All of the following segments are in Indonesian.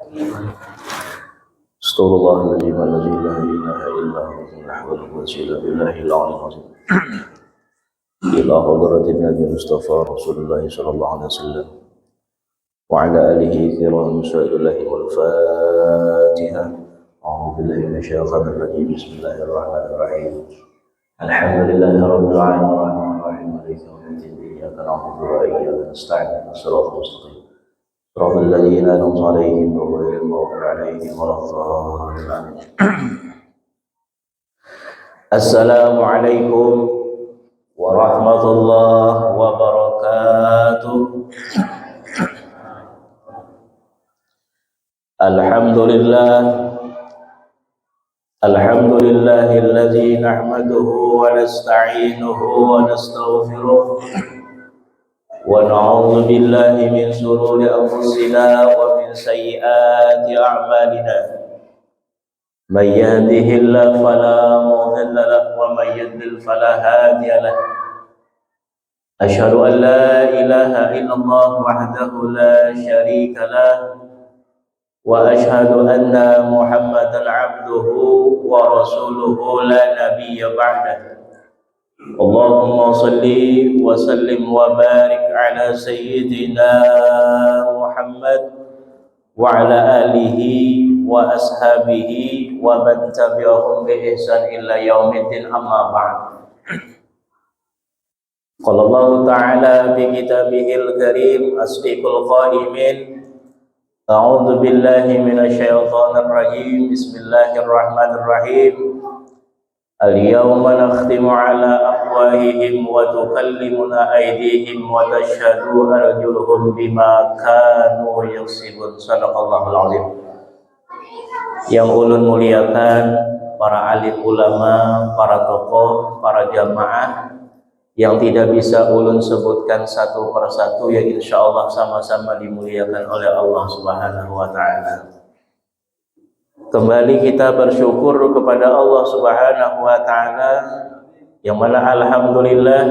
استغفر الله العظيم الذي لا اله الا هو الحول الوسيله بالله العلي العظيم الى حضره النبي المصطفى رسول الله صلى الله عليه وسلم وعلى اله كرام شهداء الله والفاتحه. اعوذ بالله من الشيطان الرجيم. بسم الله الرحمن الرحيم. الحمد لله رب العالمين الرحمن الرحيم مالك يوم الدين اياك نعبد واياك نستعين اهدنا الصراط المستقيم صراط الذين أنعمت عليهم غير المغضوب عليهم ولا الضالين. السلام عليكم ورحمة الله وبركاته. الحمد لله الذي نحمده ونستعينه ونستغفره ونعوذ بالله من شرور أنفسنا ومن سيئات أعمالنا. من يهده الله فلا مضل له ومن يضلل فلا هادي له. أشهد أن لا إله إلا الله وحده لا شريك له وأشهد أن محمدا عبده ورسوله لا نبي بعده. اللهم صل وسلم وبارك على سيدنا محمد وعلى آله وأصحابه ومن تبعهم بإحسان إلى يوم الدين. أما بعد. قال الله تعالى في كتابه الكريم أصدق القائلين أعوذ بالله من الشيطان الرجيم. بسم الله الرحمن الرحيم. اليوم نختم على أفواههم وتكلمنا أيديهم وتشهد أرجلهم بما كانوا يكسبون. Sadaqallahul azim. Yang ulun muliakan para alim ulama, para tokoh, para jamaah yang tidak bisa ulun sebutkan satu persatu, yang insya Allah sama-sama dimuliakan oleh Allah Subhanahu wa Ta'ala. Kembali kita bersyukur kepada Allah Subhanahu wa Ta'ala, yang mana alhamdulillah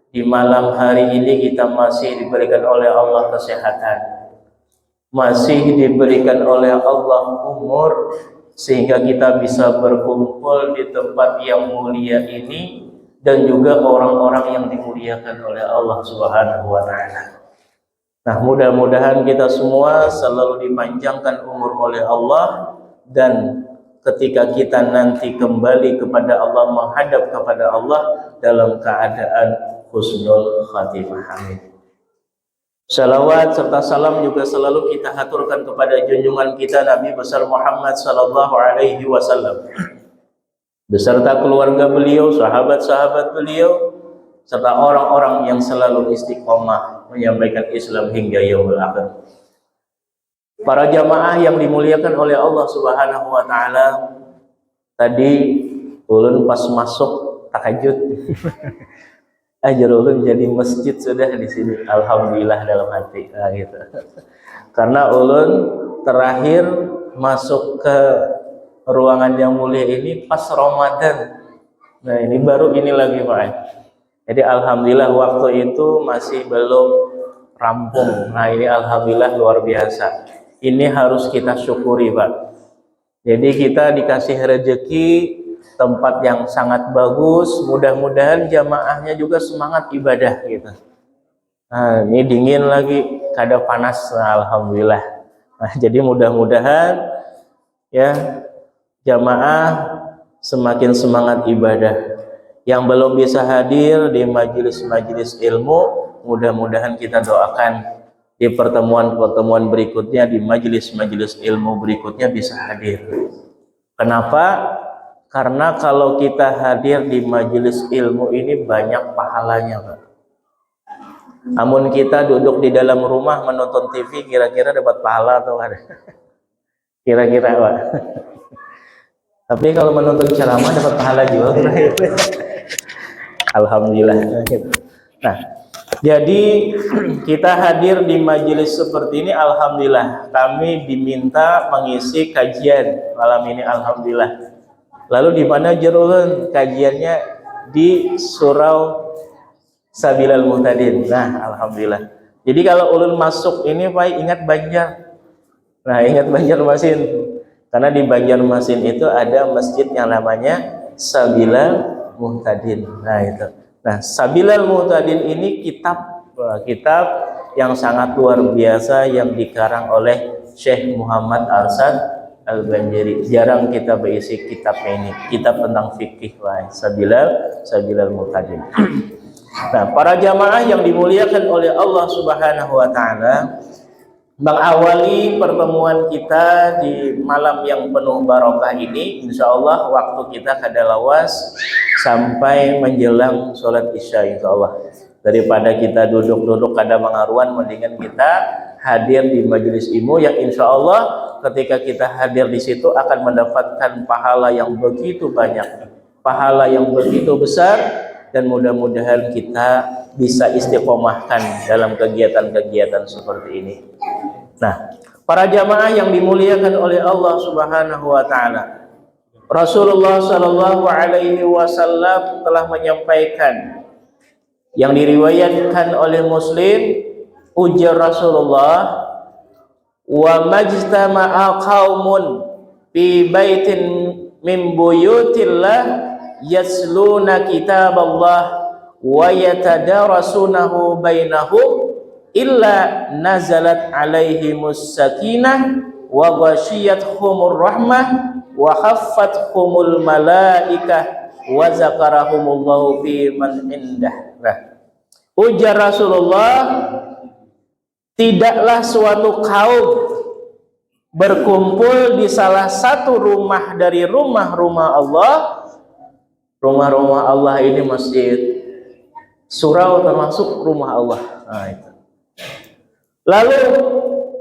di malam hari ini kita masih diberikan oleh Allah kesehatan, masih diberikan oleh Allah umur, sehingga kita bisa berkumpul di tempat yang mulia ini, dan juga orang-orang yang dimuliakan oleh Allah Subhanahu wa Ta'ala. Nah, mudah-mudahan kita semua selalu dipanjangkan umur oleh Allah, dan ketika kita nanti kembali kepada Allah, menghadap kepada Allah dalam keadaan husnul khatimah. Amin. Salawat serta salam juga selalu kita haturkan kepada junjungan kita Nabi besar Muhammad sallallahu alaihi wasallam beserta keluarga beliau, sahabat-sahabat beliau, serta orang-orang yang selalu istiqomah menyampaikan Islam hingga yaumul akhir. Para jamaah yang dimuliakan oleh Allah Subhanahu wa Ta'ala, tadi ulun pas masuk tahajud ajar ulun jadi masjid sudah di sini. Alhamdulillah dalam hati. Nah, gitu. Karena ulun terakhir masuk ke ruangan yang mulia ini pas Ramadan. Nah, ini baru ini lagi Pak. Jadi alhamdulillah waktu itu masih belum rampung. Nah, ini alhamdulillah luar biasa. Ini harus kita syukuri Pak. Jadi kita dikasih rezeki tempat yang sangat bagus. Mudah-mudahan jamaahnya juga semangat ibadah gitu. Nah, ini dingin lagi, kada panas. Nah, alhamdulillah. Nah, jadi mudah-mudahan ya jamaah semakin semangat ibadah. Yang belum bisa hadir di majelis-majelis ilmu, mudah-mudahan kita doakan di pertemuan-pertemuan berikutnya, di majelis-majelis ilmu berikutnya bisa hadir. Kenapa? Karena kalau kita hadir di majelis ilmu ini banyak pahalanya Pak. Namun kita duduk di dalam rumah menonton TV, kira-kira dapat pahala atau ada? Kira-kira Pak. Tapi kalau menonton ceramah dapat pahala juga. Alhamdulillah. Nah, jadi kita hadir di majelis seperti ini, alhamdulillah. Kami diminta mengisi kajian malam ini, alhamdulillah. Lalu di mana Jerulun kajiannya? Di Surau Sabilal Muhtadin. Nah, alhamdulillah. Jadi kalau ulun masuk ini Pak, ingat Banjar. Nah, ingat Banjarmasin. Karena di Banjarmasin itu ada masjid yang namanya Sabilal Muhtadin. Nah, itu. Nah, Sabilal Muhtadin ini kitab yang sangat luar biasa yang dikarang oleh Syekh Muhammad Arsad Al-Banjari. Jarang kita berisi kitabnya ini. Kitab tentang fikih, Sabilal Muhtadin. Nah, para jamaah yang dimuliakan oleh Allah Subhanahu wa taala, mengawali pertemuan kita di malam yang penuh barokah ini, insya Allah waktu kita kadalawas sampai menjelang sholat isya, insya Allah. Daripada kita duduk-duduk kada mengaruan, mendingan kita hadir di majelis ilmu yang insya Allah ketika kita hadir di situ akan mendapatkan pahala yang begitu banyak, pahala yang begitu besar, dan mudah-mudahan kita bisa istiqomahkan dalam kegiatan-kegiatan seperti ini. Nah, para jamaah yang dimuliakan oleh Allah Subhanahu wa taala, Rasulullah Shallallahu alaihi wasallam telah menyampaikan yang diriwayatkan oleh Muslim, ujar Rasulullah, wa majtama'a qaumun fi baitin min buyutillah yasluna kitaballah wa yatadarasunahu bainahum illa nazalat alaihimus sakinah wa ghashiyatuhumur rahmah wa khaffathumul malaikah wa zakarahumullahu fi man indah. Nah, ujar Rasulullah, tidaklah suatu kaum berkumpul di salah satu rumah dari rumah-rumah Allah. Rumah-rumah Allah ini masjid, surau termasuk rumah Allah. Nah, itu. Lalu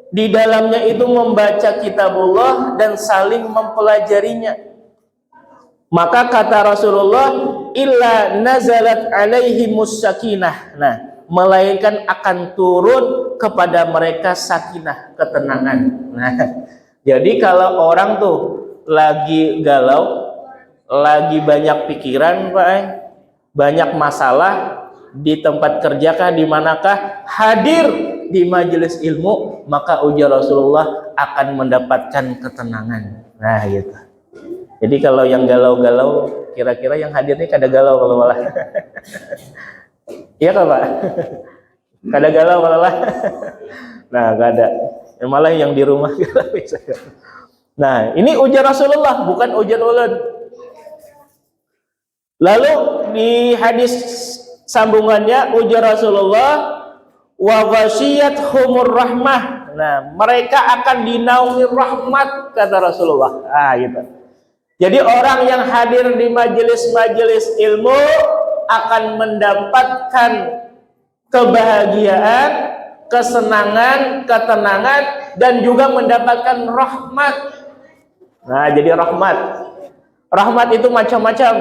di dalamnya itu membaca kitabullah dan saling mempelajarinya. Maka kata Rasulullah, illa nazalat alaihimus sakinah. Nah, melainkan akan turun kepada mereka sakinah, ketenangan. Nah, jadi kalau orang tuh lagi galau, lagi banyak pikiran, Pak, banyak masalah di tempat kerjakah, di manakah, hadir di majelis ilmu, maka ujar Rasulullah akan mendapatkan ketenangan. Nah, gitu. Jadi kalau yang galau-galau, kira-kira yang hadir ini kada galau kalau malah. Iya kan, Pak? Kada galau malah. Nah, gak ada. Malah yang di rumah galau bisa. Nah, ini ujar Rasulullah, bukan ujar ulun. Lalu di hadis sambungannya ujar Rasulullah, wa ghashiyatuhumur rahmah. Nah, mereka akan dinaungi rahmat, kata Rasulullah. Ah, gitu. Jadi orang yang hadir di majelis-majelis ilmu akan mendapatkan kebahagiaan, kesenangan, ketenangan, dan juga mendapatkan rahmat. Nah, jadi rahmat itu macam-macam.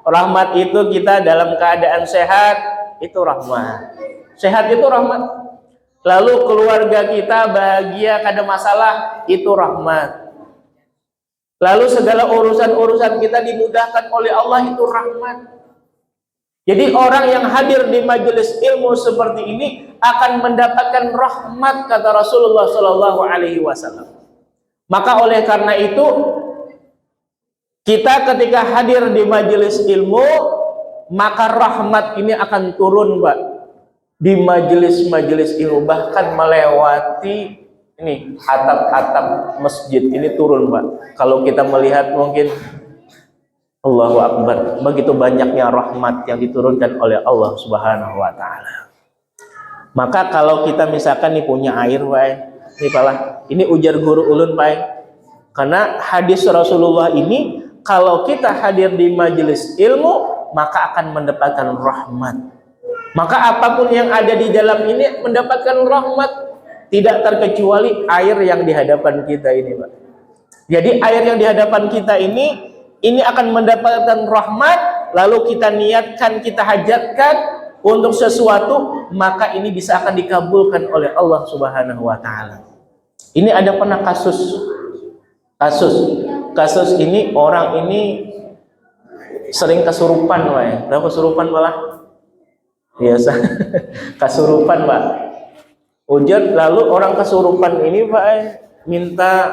Rahmat itu kita dalam keadaan sehat, itu rahmat. Sehat itu rahmat. Lalu keluarga kita bahagia, kada masalah, itu rahmat. Lalu segala urusan-urusan kita dimudahkan oleh Allah, itu rahmat. Jadi orang yang hadir di majelis ilmu seperti ini akan mendapatkan rahmat, kata Rasulullah Shallallahu alaihi wasallam. Maka oleh karena itu, kita ketika hadir di majelis ilmu, maka rahmat ini akan turun, Pak, di majelis-majelis ilmu, bahkan melewati ini atap-atap masjid ini turun, Pak. Kalau kita melihat mungkin Allahu Akbar, begitu banyaknya rahmat yang diturunkan oleh Allah Subhanahu wa taala. Maka kalau kita misalkan nih punya air, Pak, ini palah, ini ujar guru ulun, Pak. Karena hadis Rasulullah ini, kalau kita hadir di majelis ilmu, maka akan mendapatkan rahmat. Maka apapun yang ada di dalam ini mendapatkan rahmat, tidak terkecuali air yang di hadapan kita ini, Pak. Jadi air yang di hadapan kita ini akan mendapatkan rahmat, lalu kita niatkan, kita hajatkan untuk sesuatu, maka ini bisa akan dikabulkan oleh Allah Subhanahu wa taala. Ini ada pernah kasus ini, orang ini sering kesurupan, Pak. Tahu kesurupan malah? Biasa. Kesurupan, Pak. Ujar, lalu orang kesurupan ini, Pak, minta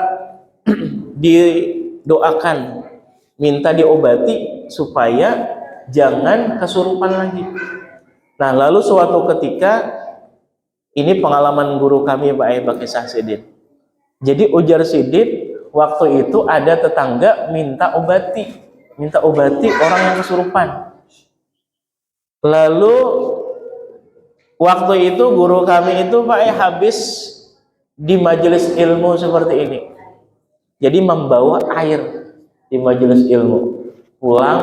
didoakan, minta diobati supaya jangan kesurupan lagi. Nah, lalu suatu ketika, ini pengalaman guru kami Pak Kisah Sidin. Jadi ujar Sidin, waktu itu ada tetangga minta obati orang yang kesurupan. Lalu waktu itu guru kami itu Pak habis di majelis ilmu seperti ini. Jadi membawa air di majelis ilmu. Pulang,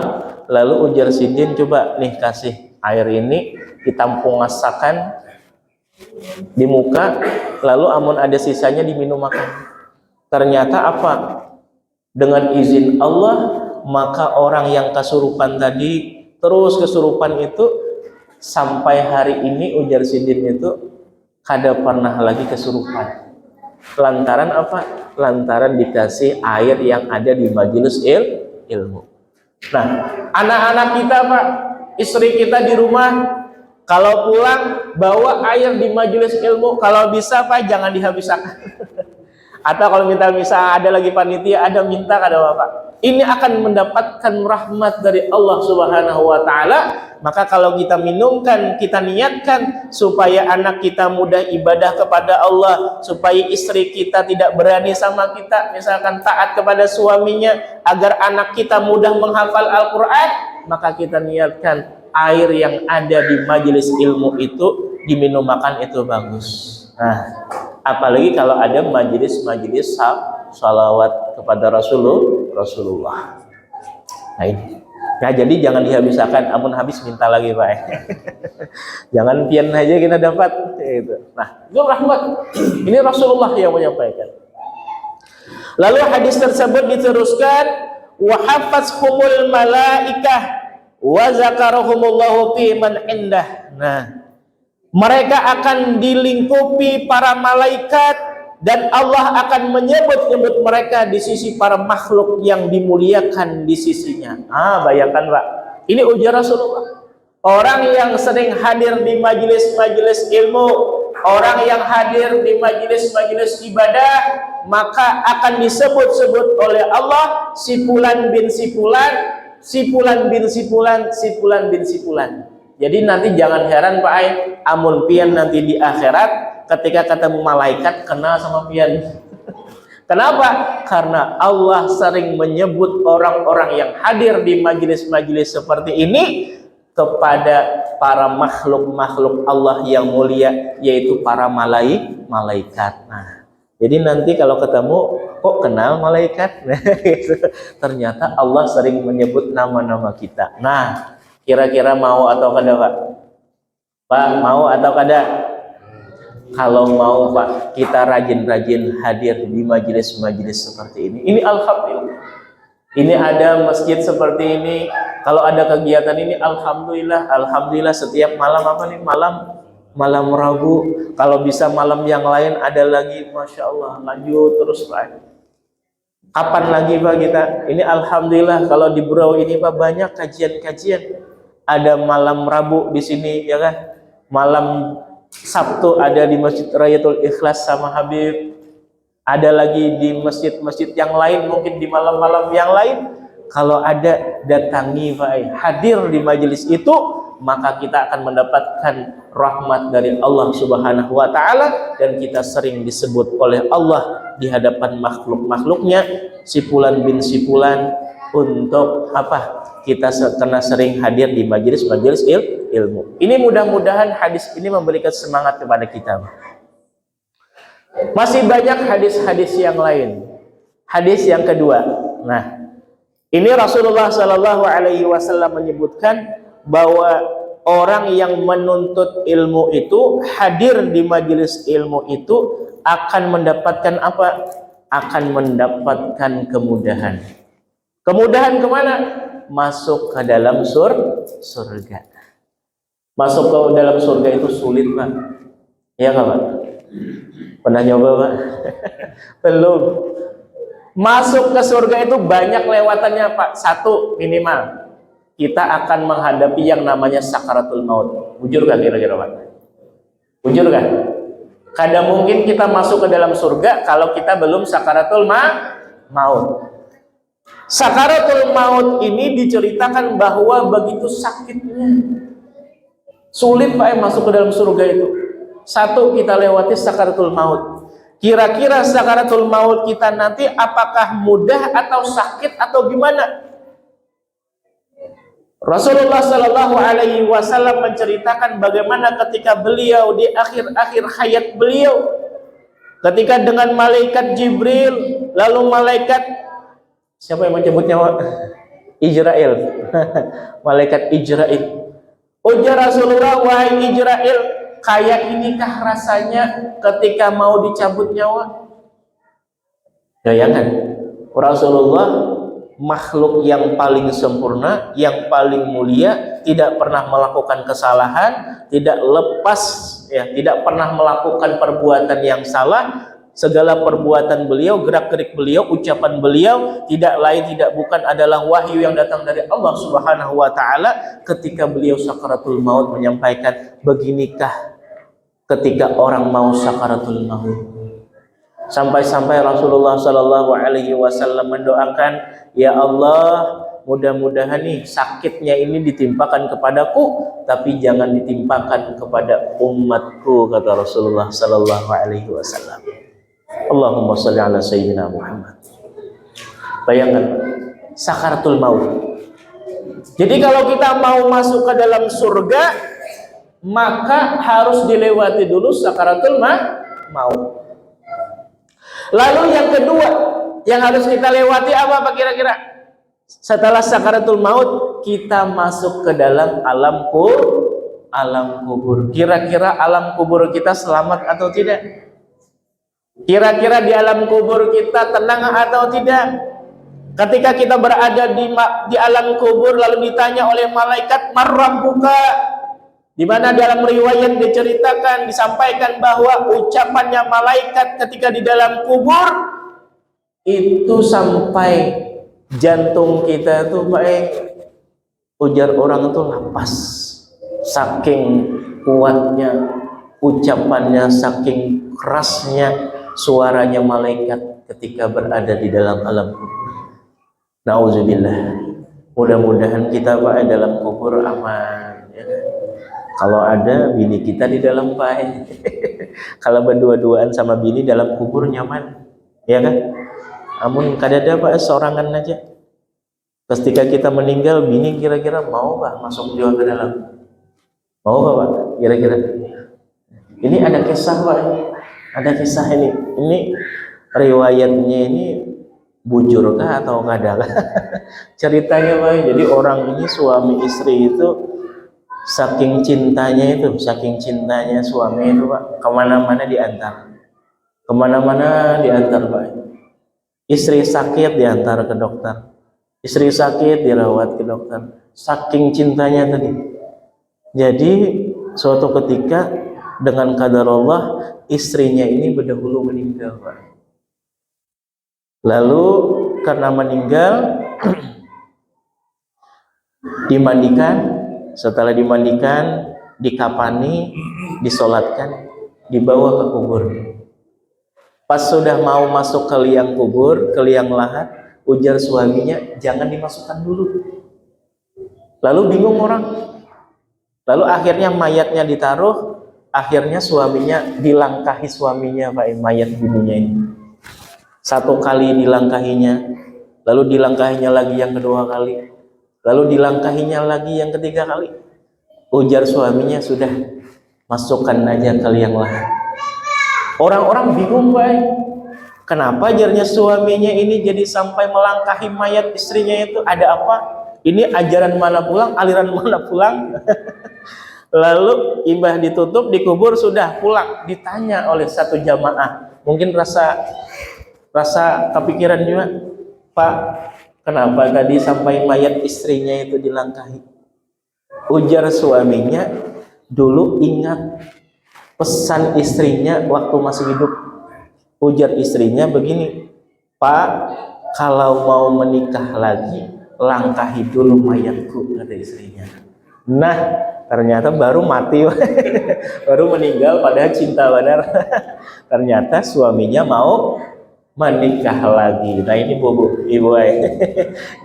lalu ujar Sidin, coba nih kasih air ini ditampung masakan di muka, lalu amun ada sisanya diminum makan. Ternyata apa? Dengan izin Allah, maka orang yang kesurupan tadi terus kesurupan itu sampai hari ini ujar Sidin itu kada pernah lagi kesurupan. Lantaran apa? Lantaran dikasih air yang ada di majelis ilmu. Nah, anak-anak kita Pak, istri kita di rumah, kalau pulang bawa air di majelis ilmu, kalau bisa Pak jangan dihabiskan. Atau kalau minta ada lagi panitia, ada minta kada Bapak. Ini akan mendapatkan rahmat dari Allah Subhanahu wa taala. Maka kalau kita minumkan, kita niatkan supaya anak kita mudah ibadah kepada Allah, supaya istri kita tidak berani sama kita, misalkan taat kepada suaminya, agar anak kita mudah menghafal Al-Qur'an, maka kita niatkan air yang ada di majelis ilmu itu diminum makan itu bagus. Nah, apalagi kalau ada majelis-majelis salawat kepada Rasulullah. Nah ini. Nah jadi jangan dihabiskan, amun habis minta lagi Pak. Jangan pian aja kita dapat. Gitu. Nah itu rahmat. Ini Rasulullah yang menyampaikan. Lalu hadis tersebut diteruskan, wa hafazhumul malaikah wa zakarahumullahu fi man indah. Nah, mereka akan dilingkupi para malaikat dan Allah akan menyebut-nyebut mereka di sisi para makhluk yang dimuliakan di sisinya. Bayangkan Pak, ini ujar Rasulullah. Orang yang sering hadir di majelis-majelis ilmu, orang yang hadir di majelis-majelis ibadah, maka akan disebut-sebut oleh Allah si fulan bin si fulan, si fulan bin si fulan, si fulan bin si fulan. Jadi nanti jangan heran Pak amun pian nanti di akhirat ketika ketemu malaikat kenal sama pian. Kenapa? Karena Allah sering menyebut orang-orang yang hadir di majelis-majelis seperti ini kepada para makhluk-makhluk Allah yang mulia, yaitu para malaikat. Nah, jadi nanti kalau ketemu kok kenal malaikat? Ternyata Allah sering menyebut nama-nama kita. Nah, kira-kira mau atau kada Pak? Pak mau atau kada? Kalau mau Pak, kita rajin-rajin hadir di majelis-majelis seperti ini. Ini alhamdulillah. Ini ada masjid seperti ini. Kalau ada kegiatan ini, alhamdulillah setiap malam apa nih? Malam Rabu. Kalau bisa malam yang lain ada lagi, masya Allah, lanjut terus Pak. Kapan lagi Pak kita? Ini alhamdulillah kalau di Brau ini Pak banyak kajian-kajian. Ada malam Rabu di sini ya kan? Malam Sabtu ada di Masjid Rayatul Ikhlas sama Habib. Ada lagi di masjid-masjid yang lain, mungkin di malam-malam yang lain. Kalau ada, datangi Pak, hadir di majelis itu, maka kita akan mendapatkan rahmat dari Allah Subhanahu wa taala, dan kita sering disebut oleh Allah di hadapan makhluk-makhluknya si fulan bin si fulan. Untuk apa? Kita kena sering hadir di majelis-majelis ilmu. Ini mudah-mudahan hadis ini memberikan semangat kepada kita. Masih banyak hadis-hadis yang lain. Hadis yang kedua. Nah, ini Rasulullah Shallallahu Alaihi Wasallam menyebutkan bahwa orang yang menuntut ilmu itu hadir di majelis ilmu itu akan mendapatkan apa? Akan mendapatkan kemudahan. Kemudahan kemana? Masuk ke dalam surga. Masuk ke dalam surga itu sulit Pak. Ya Pak? Pernah nyoba Pak? Belum. Masuk ke surga itu banyak lewatannya Pak. Satu minimal, kita akan menghadapi yang namanya sakaratul maut. Bujur gak kira-kira Pak? Bujur gak? Kada mungkin kita masuk ke dalam surga kalau kita belum sakaratul maut. Sakaratul maut ini diceritakan bahwa begitu sakitnya, sulit Pak masuk ke dalam surga itu. Satu, kita lewati sakaratul maut. Kira-kira sakaratul maut kita nanti apakah mudah atau sakit atau gimana? Rasulullah Shallallahu Alaihi Wasallam menceritakan bagaimana ketika beliau di akhir-akhir hayat beliau, ketika dengan malaikat Jibril, lalu malaikat siapa yang menyebutnya? Ijrail, malaikat Ijrail. Ujar Rasulullah, wahai Ijrail, kayak inikah rasanya ketika mau dicabut nyawa? Bayangkan, Rasulullah makhluk yang paling sempurna, yang paling mulia, tidak pernah melakukan kesalahan, tidak lepas ya, tidak pernah melakukan perbuatan yang salah. Segala perbuatan beliau, gerak-gerik beliau, ucapan beliau tidak lain tidak bukan adalah wahyu yang datang dari Allah Subhanahu wa taala. Ketika beliau sakaratul maut menyampaikan, beginikah ketika orang mau sakaratul maut. Sampai-sampai Rasulullah Shallallahu Alaihi Wasallam mendoakan, ya Allah, mudah-mudahan nih sakitnya ini ditimpakan kepadaku, tapi jangan ditimpakan kepada umatku, kata Rasulullah Shallallahu Alaihi Wasallam. Allahumma sholli ala sayyidina Muhammad. Bayangkan sakaratul maut. Jadi kalau kita mau masuk ke dalam surga, maka harus dilewati dulu sakaratul maut. Lalu yang kedua yang harus kita lewati apa kira-kira? Setelah sakaratul maut, kita masuk ke dalam alam kubur. Kira-kira alam kubur kita selamat atau tidak? Kira-kira di alam kubur kita tenang atau tidak? Ketika kita berada di alam kubur lalu ditanya oleh malaikat, "Marrabbuka?" Di mana dalam riwayat diceritakan, disampaikan bahwa ucapannya malaikat ketika di dalam kubur itu sampai jantung kita tuh ujar orang itu lapas, saking kuatnya ucapannya, saking kerasnya suaranya malaikat ketika berada di dalam alam kubur. Nauzubillah. Mudah-mudahan kita dalam kubur aman ya. Kalau ada bini kita di dalam kalau berdua-duaan sama bini dalam kubur nyaman, ya kan? Amun kadada sorangan aja. Ketika kita meninggal, bini kira-kira mau masuk juga ke dalam? Mau Pak? Kira-kira? Ini ada kisah ada kisah ini. Ini riwayatnya ini bujur kah atau kada? Ceritanya jadi orang ini suami istri itu saking cintanya suami itu kemana-mana diantar, Pak. Istri sakit diantar ke dokter, istri sakit dirawat ke dokter, saking cintanya tadi. Jadi suatu ketika dengan qadar Allah istrinya ini berdahulu meninggal, Pak. Lalu karena meninggal dimandikan. Setelah dimandikan, dikapani, disolatkan, dibawa ke kubur. Pas sudah mau masuk ke liang kubur, ke liang lahat, ujar suaminya, jangan dimasukkan dulu. Lalu bingung orang. Lalu akhirnya mayatnya ditaruh, akhirnya suaminya dilangkahi Pak, mayat bininya ini. Satu kali dilangkahinya, lalu dilangkahinya lagi yang kedua kali. Lalu dilangkahinya lagi yang ketiga kali. Ujar suaminya, sudah masukkan aja ke liang lahat. Orang-orang bingung, Pak. Kenapa ajarnya suaminya ini jadi sampai melangkahi mayat istrinya itu? Ada apa? Ini ajaran mana pulang, aliran mana pulang? Lalu imbah ditutup, dikubur, sudah pulang. Ditanya oleh satu jamaah. Mungkin rasa kepikiran juga, Pak, kenapa tadi sampai mayat istrinya itu dilangkahi? Ujar suaminya, dulu ingat pesan istrinya waktu masih hidup. Ujar istrinya begini, Pak, kalau mau menikah lagi, langkahi dulu mayatku, kata istrinya. Nah, Ternyata baru mati, baru meninggal padahal cinta benar. Ternyata suaminya mau menikah lagi. Nah ini bu, ibu,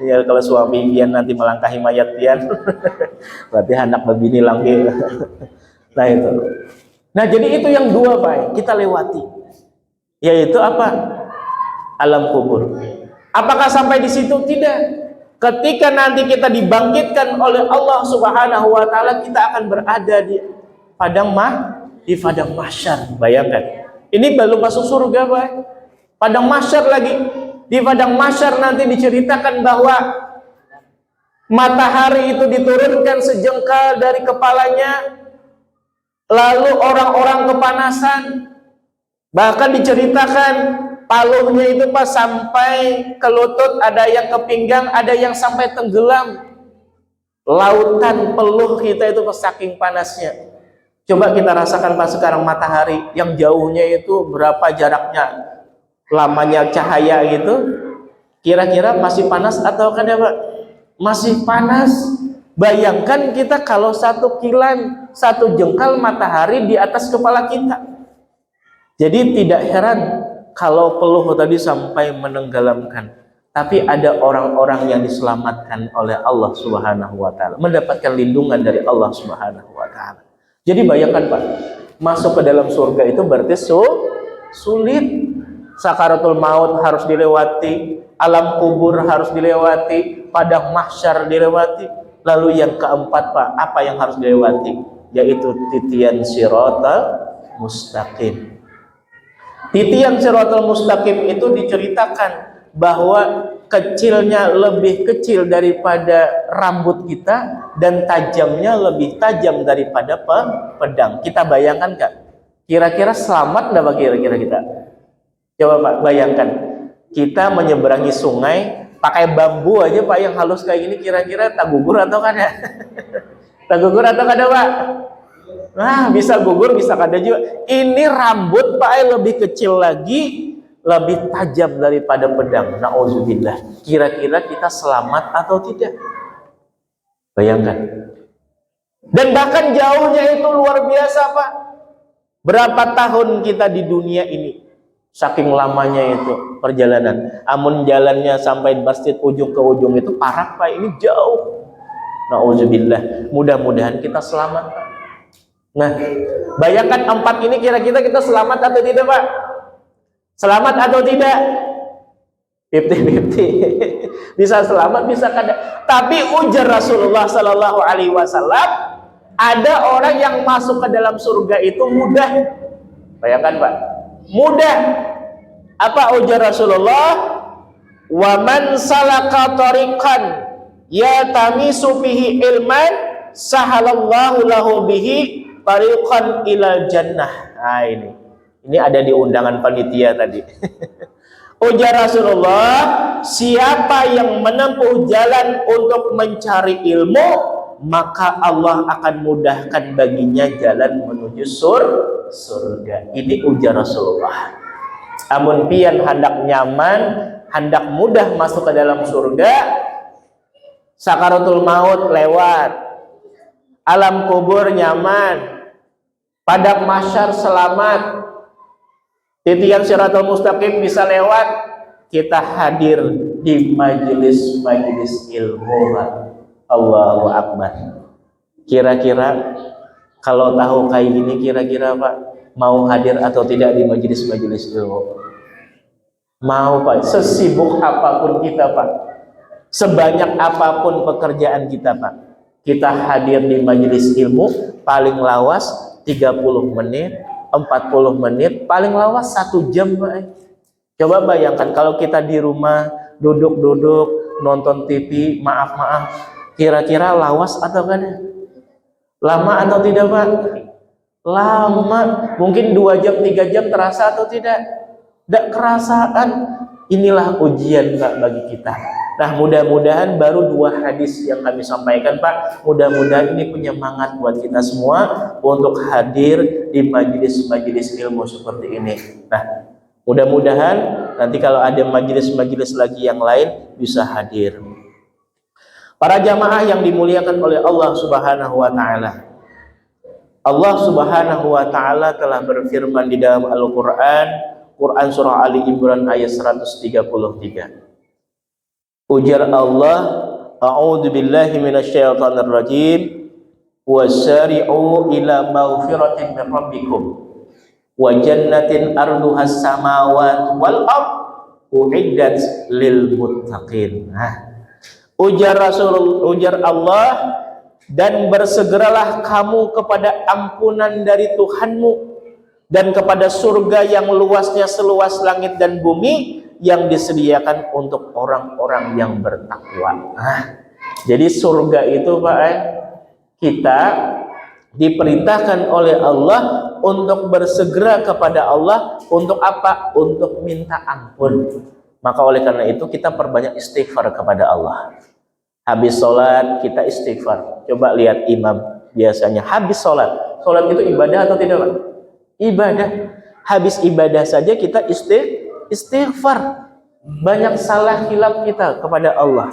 ya, kalau suami pian nanti melangkahi mayat pian, berarti anak begini lagi. Nah itu. Nah jadi itu yang dua Pak, kita lewati, yaitu apa? Alam kubur. Apakah sampai di situ? Tidak. Ketika nanti kita dibangkitkan oleh Allah Subhanahu wa taala, kita akan berada di padang mahsyar. Bayangkan. Ini belum masuk surga, Pak. Padang mahsyar lagi. Di padang mahsyar nanti diceritakan bahwa matahari itu diturunkan sejengkal dari kepalanya, lalu orang-orang kepanasan. Bahkan diceritakan paluhnya itu Pak sampai ke lutut, ada yang ke pinggang, ada yang sampai tenggelam. Lautan peluh kita itu Pak, saking panasnya. Coba kita rasakan Pak sekarang matahari yang jauhnya itu berapa jaraknya, lamanya cahaya gitu. Kira-kira masih panas atau kan ya Pak? Masih panas. Bayangkan kita kalau satu kilan, satu jengkal matahari di atas kepala kita. Jadi tidak heran kalau peluh tadi sampai menenggelamkan, tapi ada orang-orang yang diselamatkan oleh Allah Subhanahu wa taala, mendapatkan lindungan dari Allah Subhanahu wa taala. Jadi bayangkan Pak, masuk ke dalam surga itu berarti sulit. Sakaratul maut harus dilewati, alam kubur harus dilewati, padang mahsyar dilewati. Lalu yang keempat Pak, apa yang harus dilewati? Yaitu titian siratal mustaqim. Titian siratal mustaqim itu diceritakan bahwa kecilnya lebih kecil daripada rambut kita dan tajamnya lebih tajam daripada pedang. Kita bayangkan Kak, kira-kira selamat enggak kira-kira kita? Coba Pak bayangkan, kita menyeberangi sungai pakai bambu aja Pak yang halus kayak gini, kira-kira tak gugur atau kan ya? Tak gugur atau kada Pak? Nah, bisa gugur, bisa kada juga. Ini rambut Pak lebih kecil lagi, lebih tajam daripada pedang. Nauzubillah. Kira-kira kita selamat atau tidak? Bayangkan. Dan bahkan jauhnya itu luar biasa Pak. Berapa tahun kita di dunia ini? Saking lamanya itu perjalanan. Amun jalannya sampai masjid ujung ke ujung itu parah Pak, ini jauh. Nauzubillah. Mudah-mudahan kita selamat Pak. Nah, bayangkan empat ini kira-kira kita selamat atau tidak Pak? Selamat atau tidak? 50-50. Bisa selamat, bisa kada. Tapi ujar Rasulullah Sallallahu Alaihi Wasallam, ada orang yang masuk ke dalam surga itu mudah. Bayangkan Pak, mudah. Apa ujar Rasulullah? Wa man salaka tariqan yatamisu fihi ilman sahalallahu lahu bihi tariqan ilal jannah. Nah ini ada di undangan panitia tadi. Ujar Rasulullah, siapa yang menempuh jalan untuk mencari ilmu, maka Allah akan mudahkan baginya jalan menuju surga. Ini ujar Rasulullah. Amun pian hendak nyaman, hendak mudah masuk ke dalam surga, sakaratul maut lewat, alam kubur nyaman, padang mahsyar selamat, titian siratal mustaqim bisa lewat, kita hadir di majelis-majelis ilmu. Allahu Akbar. Kira-kira kalau tahu kayak gini, kira-kira Pak mau hadir atau tidak di majelis-majelis ilmu? Mau Pak, sesibuk apapun kita Pak, sebanyak apapun pekerjaan kita Pak, kita hadir di majelis ilmu paling lawas 30 menit, 40 menit, paling lawas 1 jam Pak. Coba bayangkan kalau kita di rumah duduk-duduk nonton TV, maaf, kira-kira lawas atau kan? Lama atau tidak Pak? Lama, mungkin 2 jam 3 jam terasa atau tidak? Tidak kerasaan. Inilah ujian Pak bagi kita. Nah mudah-mudahan baru 2 hadis yang kami sampaikan Pak, mudah-mudahan ini penyemangat buat kita semua untuk hadir di majelis-majelis ilmu seperti ini. Nah mudah-mudahan nanti kalau ada majelis-majelis lagi yang lain bisa hadir. Para jamaah yang dimuliakan oleh Allah Subhanahu wa taala, Allah Subhanahu wa taala telah berfirman di dalam Al-Qur'an, Quran surah Ali Imran ayat 133. Ujar Allah, a'udzu billahi minasyaitonir rajim, wasari'u ila maghfiratin min rabbikum wa jannatin arduhas samawati wal ard uiddat lil muttaqin. Ujar Allah, dan bersegeralah kamu kepada ampunan dari Tuhanmu dan kepada surga yang luasnya seluas langit dan bumi yang disediakan untuk orang-orang yang bertakwa. Jadi surga itu Pak, kita diperintahkan oleh Allah untuk bersegera kepada Allah. Untuk apa? Untuk minta ampun. Maka oleh karena itu kita perbanyak istighfar kepada Allah. Habis sholat kita istighfar. Coba lihat imam biasanya habis sholat. Sholat itu ibadah atau tidak Pak? Ibadah. Habis ibadah saja kita istighfar. Banyak salah hilaf kita kepada Allah.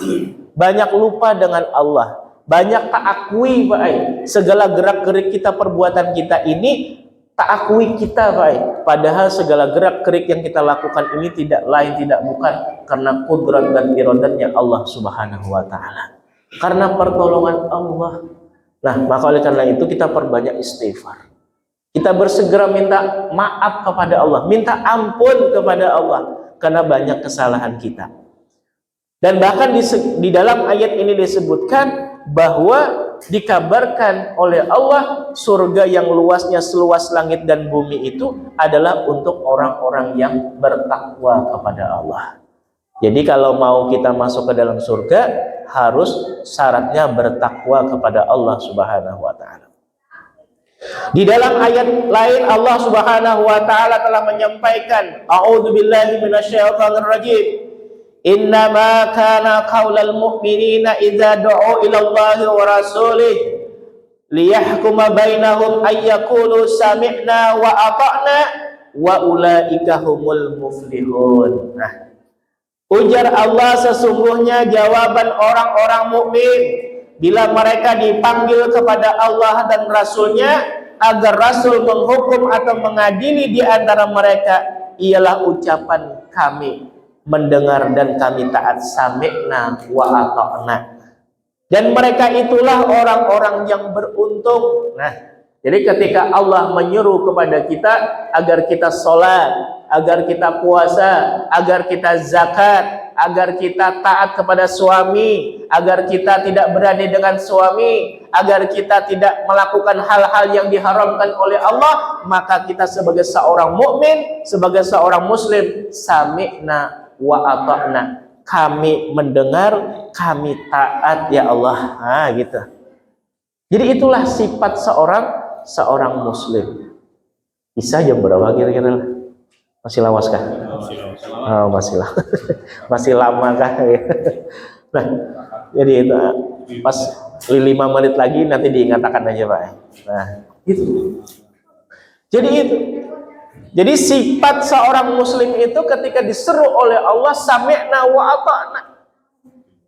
Banyak lupa dengan Allah. Banyak tak akui Pak, segala gerak gerik kita, perbuatan kita ini tak akui kita Pak. Padahal segala gerak gerik yang kita lakukan ini tidak lain tidak bukan karena kudrat dan iradatnya Allah Subhanahu wa taala. Karena pertolongan Allah. Nah, maka oleh karena itu kita perbanyak istighfar. Kita bersegera minta maaf kepada Allah, minta ampun kepada Allah karena banyak kesalahan kita. Dan bahkan di dalam ayat ini disebutkan bahwa dikabarkan oleh Allah surga yang luasnya seluas langit dan bumi itu adalah untuk orang-orang yang bertakwa kepada Allah. Jadi kalau mau kita masuk ke dalam surga harus syaratnya bertakwa kepada Allah Subhanahu wa taala. Di dalam ayat lain Allah Subhanahu wa taala telah menyampaikan, a'udzubillahi minasyaitonir rajim. Innama kana qaulal mu'minina idza du'u ila Allahi wa rasulih liyahkuma bainahum ay yaqulu sami'na wa ata'na wa ulaika humul muflihun. Ujar Allah, sesungguhnya jawaban orang-orang mukmin bila mereka dipanggil kepada Allah dan Rasulnya agar Rasul menghukum atau mengadili di antara mereka ialah ucapan kami mendengar dan kami taat, sami'na wa ata'na. Dan mereka itulah orang-orang yang beruntung. Jadi ketika Allah menyuruh kepada kita agar kita sholat, agar kita puasa, agar kita zakat, agar kita taat kepada suami, agar kita tidak berani dengan suami, agar kita tidak melakukan hal-hal yang diharamkan oleh Allah, maka kita sebagai seorang mukmin, sebagai seorang muslim, sami'na wa ata'na, kami mendengar, kami taat ya Allah. Gitu. Jadi itulah sifat seorang muslim. Bisa jam berapa kira-kira? Masih lawas kah? Masih lama kah? Nah, jadi itu pas 5 menit lagi nanti diingatkan aja Pak. Nah, itu. Jadi itu. Jadi sifat seorang muslim itu ketika diseru oleh Allah sami'na wa ata'na,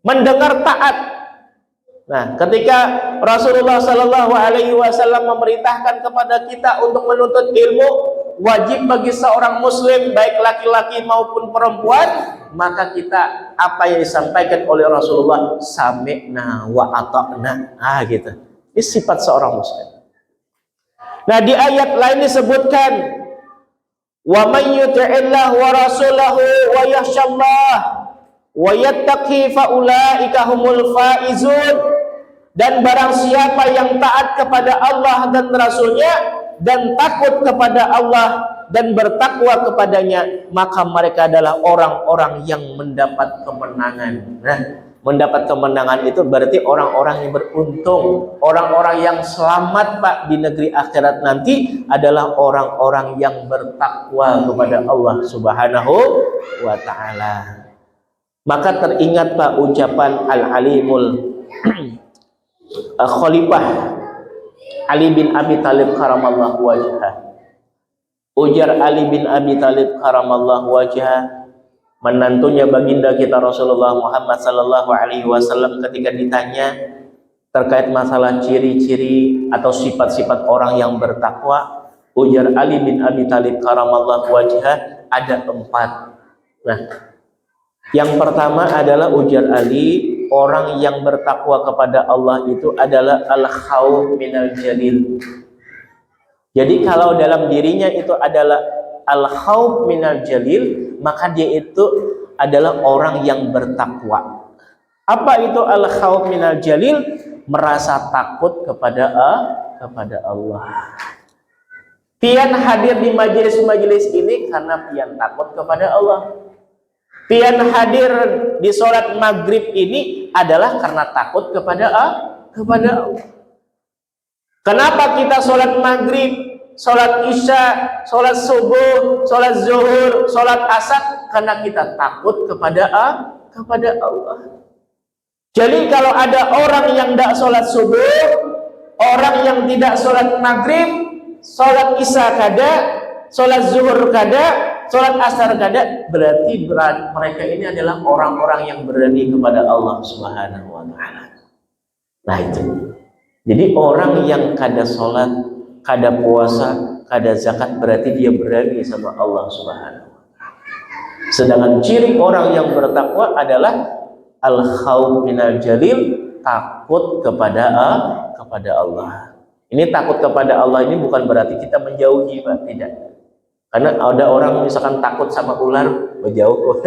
mendengar taat. Nah, ketika Rasulullah Shallallahu Alaihi Wasallam memerintahkan kepada kita untuk menuntut ilmu, wajib bagi seorang muslim baik laki-laki maupun perempuan, maka kita apa yang disampaikan oleh Rasulullah sami'na wa ata'na. Gitu. Ini sifat seorang muslim. Nah, di ayat lain disebutkan wa may yuti'illah wa rasulahu wa yakhshallah wa yattaqi fa ulaika humul faizun. Dan barang siapa yang taat kepada Allah dan Rasulnya dan takut kepada Allah dan bertakwa kepadanya, maka mereka adalah orang-orang yang mendapat kemenangan. Nah, mendapat kemenangan itu berarti orang-orang yang beruntung, orang-orang yang selamat Pak di negeri akhirat nanti adalah orang-orang yang bertakwa kepada Allah Subhanahu wa taala. Maka teringat Pak ucapan Al-Alimul Khalifah Ali bin Abi Thalib karamallahu wajhah. Ujar Ali bin Abi Thalib karamallahu wajhah, menantunya baginda kita Rasulullah Muhammad sallallahu alaihi wasallam ketika ditanya terkait masalah ciri-ciri atau sifat-sifat orang yang bertakwa, ujar Ali bin Abi Thalib karamallahu wajhah, ada 4. Nah, yang pertama adalah ujar Ali, orang yang bertakwa kepada Allah itu adalah al-khauf minal jalil. Jadi kalau dalam dirinya itu adalah al-khauf minal jalil, maka dia itu adalah orang yang bertakwa. Apa itu al-khauf minal jalil? Merasa takut kepada Allah. Pian hadir di majelis-majelis ini karena pian takut kepada Allah. Pian hadir di sholat maghrib ini adalah karena takut kepada Allah. Kenapa kita sholat maghrib, sholat isya, sholat subuh, sholat zuhur, sholat asar? Karena kita takut kepada Allah. Jadi kalau ada orang yang tidak sholat subuh, orang yang tidak sholat maghrib, sholat isya kada, sholat zuhur kada, sholat asar kada, berarti mereka ini adalah orang-orang yang berani kepada Allah Subhanahu wa Ta'ala. Nah itu. Jadi orang yang kada sholat, kada puasa, kada zakat, berarti dia berani sama Allah Subhanahu wa Ta'ala. Sedangkan ciri orang yang bertakwa adalah al-khauf minal jalil, takut kepada Allah. Ini takut kepada Allah ini bukan berarti kita menjauhi, Pak, tidak. Karena ada orang misalkan takut sama ular, menjauh,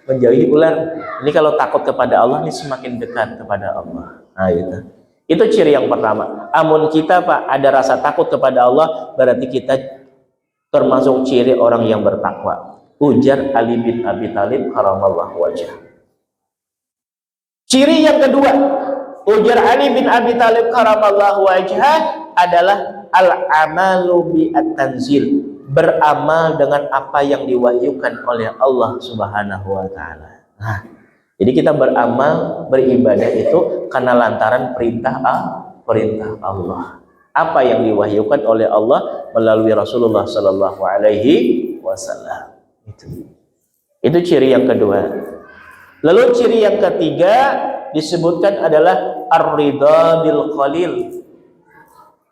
menjauhi ular. Ini kalau takut kepada Allah ini semakin dekat kepada Allah. Nah, itu ciri yang pertama. Amun kita, Pak, ada rasa takut kepada Allah, berarti kita termasuk ciri orang yang bertakwa. Ujar Ali bin Abi Thalib karamallahu wajhah. Ciri yang kedua, ujar Ali bin Abi Thalib karamallahu wajhah, adalah al-amalu bi'at-tanzil, beramal dengan apa yang diwahyukan oleh Allah Subhanahu wa Ta'ala. Nah, jadi kita beramal, beribadah itu karena lantaran perintah Allah. Apa yang diwahyukan oleh Allah melalui Rasulullah Sallallahu Alaihi Wasallam. Itu ciri yang kedua. Lalu ciri yang ketiga disebutkan adalah ar-ridha bil qalil,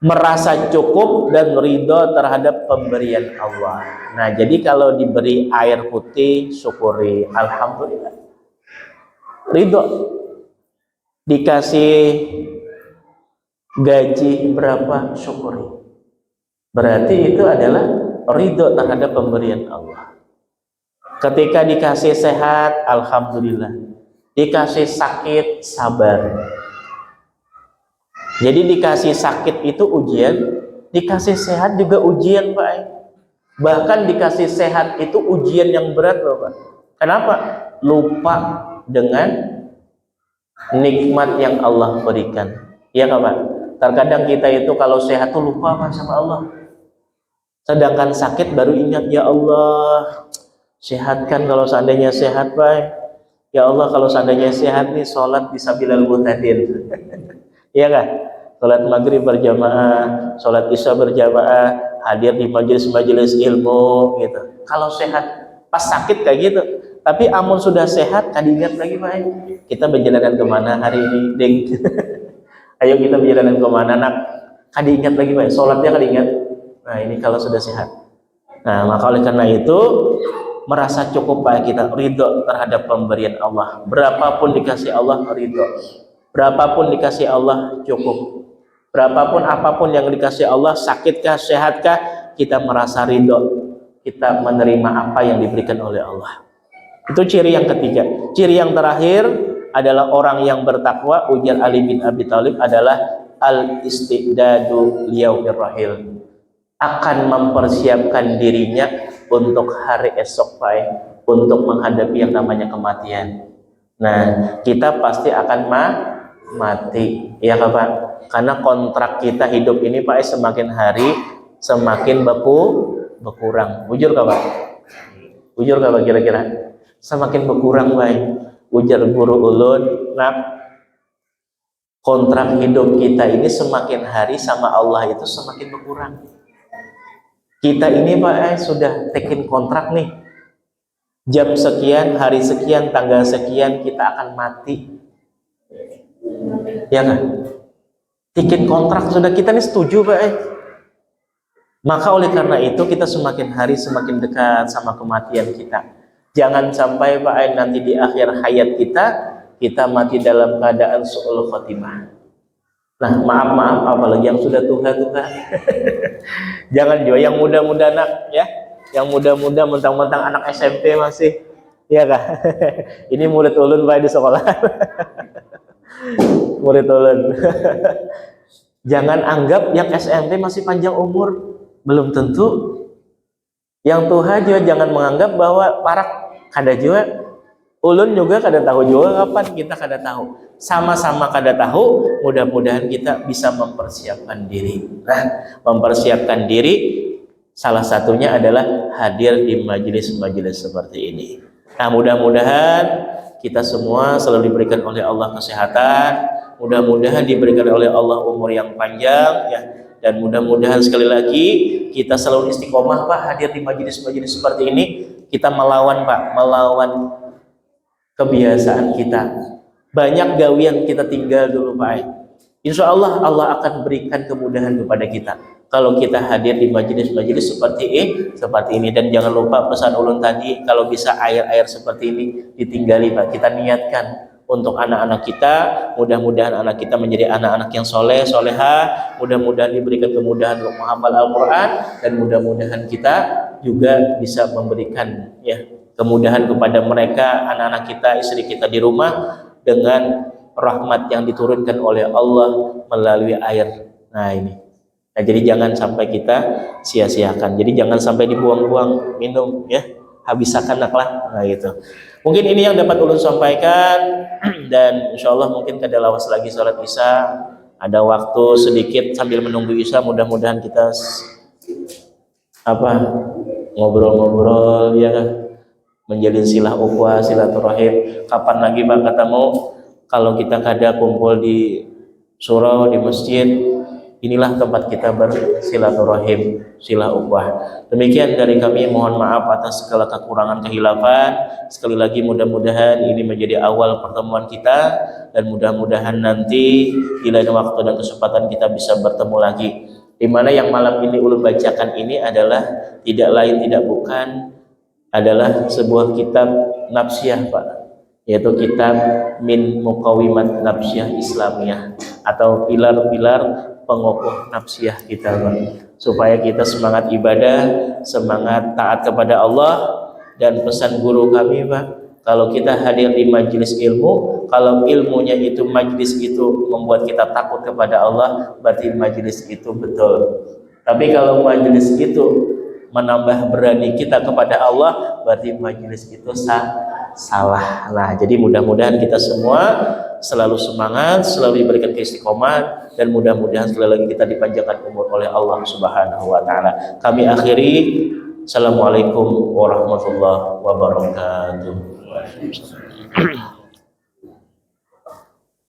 merasa cukup dan ridha terhadap pemberian Allah. Nah, jadi kalau diberi air putih, syukuri, alhamdulillah. Ridha. Dikasih gaji berapa, syukuri. Berarti itu adalah ridha terhadap pemberian Allah. Ketika dikasih sehat, alhamdulillah. Dikasih sakit, sabar. Jadi dikasih sakit itu ujian, dikasih sehat juga ujian, Pak. Bahkan dikasih sehat itu ujian yang berat, Bapak. Kenapa? Lupa dengan nikmat yang Allah berikan. Iya, Pak? Terkadang kita itu kalau sehat tuh lupa, Pak, sama Allah. Sedangkan sakit baru ingat, ya Allah, sehatkan kalau seandainya sehat, Pak. Ya Allah, kalau seandainya sehat nih, sholat di sabilal muhtadin. Iya kan? Sholat maghrib berjamaah, sholat isya berjamaah, hadir di majelis-majelis ilmu, gitu. Kalau sehat, pas sakit kayak gitu. Tapi amun sudah sehat, kan ingat lagi, Pak. Kita berjalanan kemana hari ini, ding? Ayo kita berjalanan kemana, nak? Kan ingat lagi, Pak. Sholatnya kan ingat. Nah, ini kalau sudah sehat. Nah, maka oleh karena itu, merasa cukup, Pak, kita ridho terhadap pemberian Allah. Berapapun dikasih Allah, ridho. Berapapun dikasih Allah, cukup. Berapapun apapun yang dikasih Allah, sakitkah, sehatkah, kita merasa ridho. Kita menerima apa yang diberikan oleh Allah. Itu ciri yang ketiga. Ciri yang terakhir adalah orang yang bertakwa, ujar Ali bin Abi Thalib, adalah al-istidadu liyaumir rahil, akan mempersiapkan dirinya untuk hari esok, Pak, untuk menghadapi yang namanya kematian. Nah, kita pasti akan mati, ya Pak. Karena kontrak kita hidup ini, Pak, semakin hari semakin berkurang. Bujur Pak? Bujur Pak kira-kira? Semakin berkurang, Pak. Ujar guru ulun, nah, kontrak hidup kita ini semakin hari sama Allah itu semakin berkurang. Kita ini, Pak, sudah taken kontrak nih. Jam sekian, hari sekian, tanggal sekian kita akan mati. Ya kan? tiket kontrak sudah kita nih setuju Pak. Maka oleh karena itu kita semakin hari semakin dekat sama kematian kita. Jangan sampai Pak nanti di akhir hayat kita mati dalam keadaan su'ul khotimah. Nah maaf apalagi yang sudah tua. Jangan juga yang muda-muda nak ya, yang muda-muda mentang-mentang anak SMP masih, ya kah? Ini murid ulun Pak di sekolah. Murid ulun. Jangan anggap yang SMP masih panjang umur. Belum tentu. Yang tua juga jangan menganggap bahwa parak kada juga. Ulun juga kada tahu juga kapan, kita kada tahu. Sama-sama kada tahu, mudah-mudahan kita bisa mempersiapkan diri. Nah, mempersiapkan diri salah satunya adalah hadir di majelis-majelis seperti ini. Nah, mudah-mudahan kita semua selalu diberikan oleh Allah kesehatan, mudah-mudahan diberikan oleh Allah umur yang panjang ya. Dan mudah-mudahan sekali lagi kita selalu istiqomah Pak hadir di majelis-majelis seperti ini. Kita melawan Pak, melawan kebiasaan kita. Banyak gawian kita tinggal dulu Pak. Insya Allah Allah akan berikan kemudahan kepada kita kalau kita hadir di majelis-majelis seperti ini. Dan jangan lupa pesan ulun tadi, kalau bisa air-air seperti ini ditinggali Pak. Kita niatkan untuk anak-anak kita, mudah-mudahan anak kita menjadi anak-anak yang soleh, soleha, mudah-mudahan diberikan kemudahan untuk menghafal Al-Quran, dan mudah-mudahan kita juga bisa memberikan ya kemudahan kepada mereka, anak-anak kita, istri kita di rumah dengan rahmat yang diturunkan oleh Allah melalui air. Nah ini. Nah, jadi jangan sampai kita sia-siakan. Jadi jangan sampai dibuang-buang minum ya. Habisakan lah. Nah gitu. Mungkin ini yang dapat ulun sampaikan, dan insya Allah mungkin kada lawas lagi sholat isya, ada waktu sedikit sambil menunggu isya, mudah-mudahan kita ngobrol-ngobrol ya kan, menjalin silah ukhuwah, silaturahim. Kapan lagi Pak ketemu kalau kita kada kumpul di surau, di masjid? Inilah tempat kita bersilaturahim, silah ukhuwah. Demikian dari kami, mohon maaf atas segala kekurangan kehilafan. Sekali lagi mudah-mudahan ini menjadi awal pertemuan kita, dan mudah-mudahan nanti di lain waktu dan kesempatan kita bisa bertemu lagi. Di mana yang malam ini ulun bacakan ini adalah tidak lain tidak bukan adalah sebuah kitab nafsiyah Pak, yaitu kitab Min Muqawimat Nafsiyah Islamiyah, atau pilar-pilar pengokoh nafsiyah kita Pak, supaya kita semangat ibadah, semangat taat kepada Allah. Dan pesan guru kami Pak, kalau kita hadir di majelis ilmu, kalau ilmunya itu majelis itu membuat kita takut kepada Allah, berarti majelis itu betul. Tapi kalau majelis itu menambah berani kita kepada Allah, berarti majelis itu salah. Nah, jadi mudah-mudahan kita semua selalu semangat, selalu diberikan keistiqomahan, dan mudah-mudahan sekali lagi kita dipanjangkan umur oleh Allah Subhanahu wa taala. Kami akhiri, assalamualaikum warahmatullahi wabarakatuh.